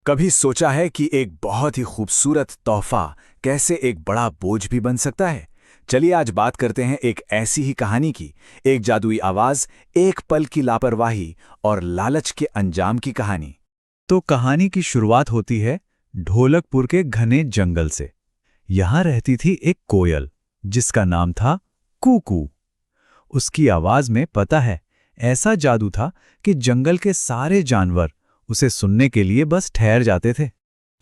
कभी सोचा है कि एक बहुत ही खूबसूरत तोहफा कैसे एक बड़ा बोझ भी बन सकता है? चलिए आज बात करते हैं एक ऐसी ही कहानी की। एक जादुई आवाज, एक पल की लापरवाही और लालच के अंजाम की कहानी। तो कहानी की शुरुआत होती है ढोलकपुर के घने जंगल से। यहाँ रहती थी एक कोयल जिसका नाम था कूकू। उसकी आवाज में पता है ऐसा जादू था कि जंगल के सारे जानवर उसे सुनने के लिए बस ठहर जाते थे।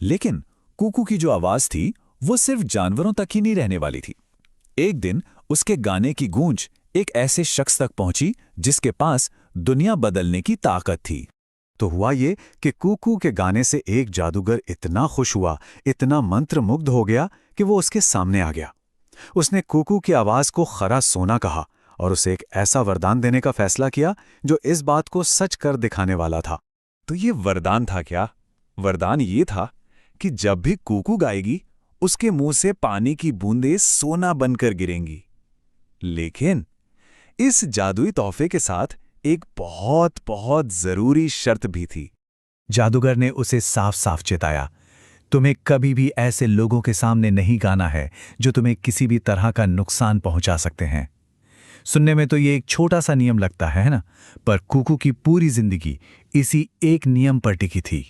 लेकिन कुकू की जो आवाज थी वो सिर्फ जानवरों तक ही नहीं रहने वाली थी। एक दिन उसके गाने की गूंज एक ऐसे शख्स तक पहुंची जिसके पास दुनिया बदलने की ताकत थी। तो हुआ ये कि कूकू के गाने से एक जादूगर इतना खुश हुआ, इतना मंत्रमुग्ध हो गया कि वो उसके सामने आ गया। उसने कूकू की आवाज को खरा सोना कहा और उसे एक ऐसा वरदान देने का फैसला किया जो इस बात को सच कर दिखाने वाला था। तो ये वरदान था क्या? वरदान ये था कि जब भी कूकू गाएगी उसके मुंह से पानी की बूंदें सोना बनकर गिरेंगी। लेकिन इस जादुई तोहफे के साथ एक बहुत बहुत जरूरी शर्त भी थी। जादूगर ने उसे साफ साफ चेताया, तुम्हें कभी भी ऐसे लोगों के सामने नहीं गाना है जो तुम्हें किसी भी तरह का नुकसान पहुंचा सकते हैं। सुनने में तो ये एक छोटा सा नियम लगता है ना, पर कूकू की पूरी जिंदगी इसी एक नियम पर टिकी थी।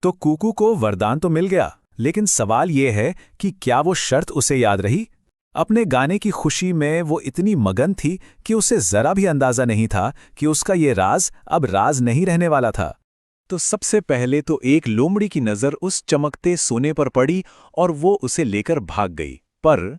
तो कूकू को वरदान तो मिल गया, लेकिन सवाल यह है कि क्या वो शर्त उसे याद रही? अपने गाने की खुशी में वो इतनी मगन थी कि उसे जरा भी अंदाजा नहीं था कि उसका ये राज अब राज नहीं रहने वाला था। तो सबसे पहले तो एक लोमड़ी की नजर उस चमकते सोने पर पड़ी और वो उसे लेकर भाग गई। पर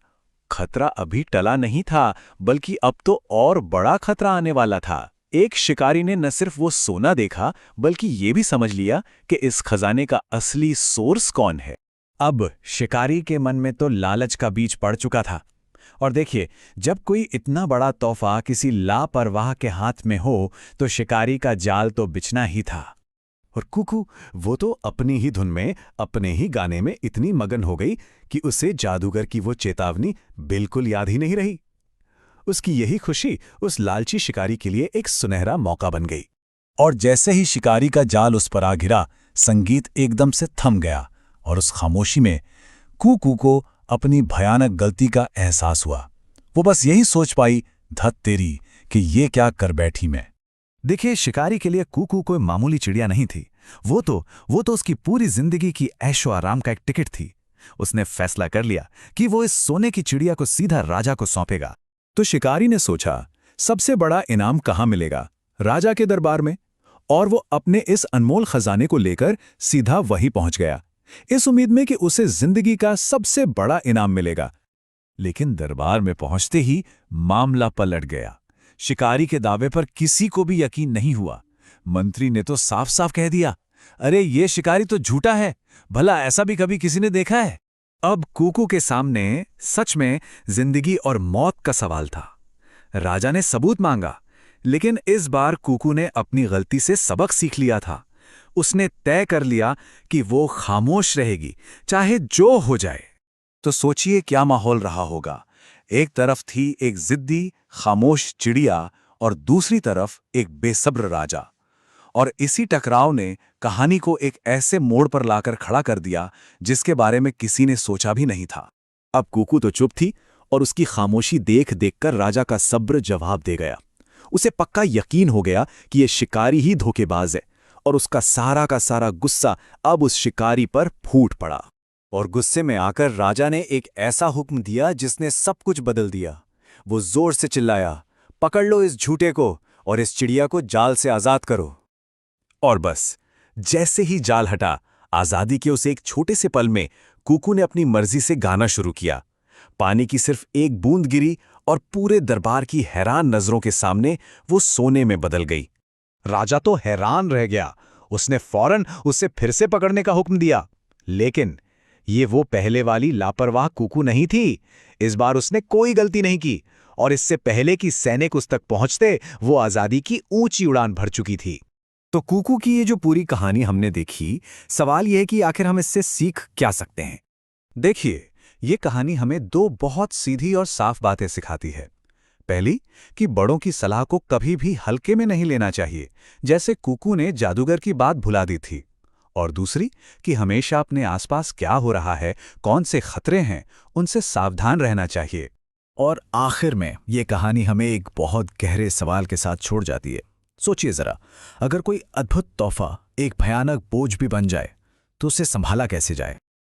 खतरा अभी टला नहीं था, बल्कि अब तो और बड़ा खतरा आने वाला था। एक शिकारी ने न सिर्फ वो सोना देखा, बल्कि ये भी समझ लिया कि इस खजाने का असली सोर्स कौन है। अब शिकारी के मन में तो लालच का बीज पड़ चुका था। और देखिए, जब कोई इतना बड़ा तोहफा किसी लापरवाह के हाथ में हो तो शिकारी का जाल तो बिछना ही था। और कुकू वो तो अपनी ही धुन में, अपने ही गाने में इतनी मगन हो गई कि उसे जादूगर की वो चेतावनी बिल्कुल याद ही नहीं रही। उसकी यही खुशी उस लालची शिकारी के लिए एक सुनहरा मौका बन गई। और जैसे ही शिकारी का जाल उस पर आ गिरा, संगीत एकदम से थम गया और उस खामोशी में कूकू को अपनी भयानक गलती का एहसास हुआ। वो बस यही सोच पाई, धत तेरी, कि ये क्या कर बैठी मैं। देखिए, शिकारी के लिए कूकू कोई मामूली चिड़िया नहीं थी। वो तो उसकी पूरी जिंदगी की ऐशो आराम का एक टिकट थी। उसने फैसला कर लिया कि वो इस सोने की चिड़िया को सीधा राजा को सौंपेगा। तो शिकारी ने सोचा, सबसे बड़ा इनाम कहाँ मिलेगा? राजा के दरबार में। और वो अपने इस अनमोल खजाने को लेकर सीधा वहीं पहुंच गया, इस उम्मीद में कि उसे जिंदगी का सबसे बड़ा इनाम मिलेगा। लेकिन दरबार में पहुंचते ही मामला पलट गया। शिकारी के दावे पर किसी को भी यकीन नहीं हुआ। मंत्री ने तो साफ साफ कह दिया, अरे ये शिकारी तो झूठा है, भला ऐसा भी कभी किसी ने देखा है? अब कूकू के सामने सच में जिंदगी और मौत का सवाल था। राजा ने सबूत मांगा, लेकिन इस बार कूकू ने अपनी गलती से सबक सीख लिया था। उसने तय कर लिया कि वो खामोश रहेगी, चाहे जो हो जाए। तो सोचिए क्या माहौल रहा होगा। एक तरफ थी एक जिद्दी खामोश चिड़िया और दूसरी तरफ एक बेसब्र राजा। और इसी टकराव ने कहानी को एक ऐसे मोड़ पर लाकर खड़ा कर दिया जिसके बारे में किसी ने सोचा भी नहीं था। अब कूकू तो चुप थी और उसकी खामोशी देख देखकर राजा का सब्र जवाब दे गया। उसे पक्का यकीन हो गया कि यह शिकारी ही धोखेबाज है, और उसका सारा का सारा गुस्सा अब उस शिकारी पर फूट पड़ा। और गुस्से में आकर राजा ने एक ऐसा हुक्म दिया जिसने सब कुछ बदल दिया। वो जोर से चिल्लाया, पकड़ लो इस झूठे को और इस चिड़िया को जाल से आजाद करो। और बस जैसे ही जाल हटा, आजादी के उस एक छोटे से पल में कूकू ने अपनी मर्जी से गाना शुरू किया। पानी की सिर्फ एक बूंद गिरी और पूरे दरबार की हैरान नजरों के सामने वो सोने में बदल गई। राजा तो हैरान रह गया। उसने फौरन उसे फिर से पकड़ने का हुक्म दिया। लेकिन ये वो पहले वाली लापरवाह कूकू नहीं थी। इस बार उसने कोई गलती नहीं की, और इससे पहले कि सैनिक उस तक पहुंचते वो आजादी की ऊंची उड़ान भर चुकी थी। तो कूकू की ये जो पूरी कहानी हमने देखी, सवाल यह है कि आखिर हम इससे सीख क्या सकते हैं? देखिए, ये कहानी हमें दो बहुत सीधी और साफ बातें सिखाती है। पहली, कि बड़ों की सलाह को कभी भी हल्के में नहीं लेना चाहिए, जैसे कूकू ने जादूगर की बात भुला दी थी। और दूसरी कि हमेशा अपने आसपास क्या हो रहा है, कौन से खतरे हैं, उनसे सावधान रहना चाहिए। और आखिर में ये कहानी हमें एक बहुत गहरे सवाल के साथ छोड़ जाती है। सोचिए जरा, अगर कोई अद्भुत तोहफा एक भयानक बोझ भी बन जाए तो उसे संभाला कैसे जाए।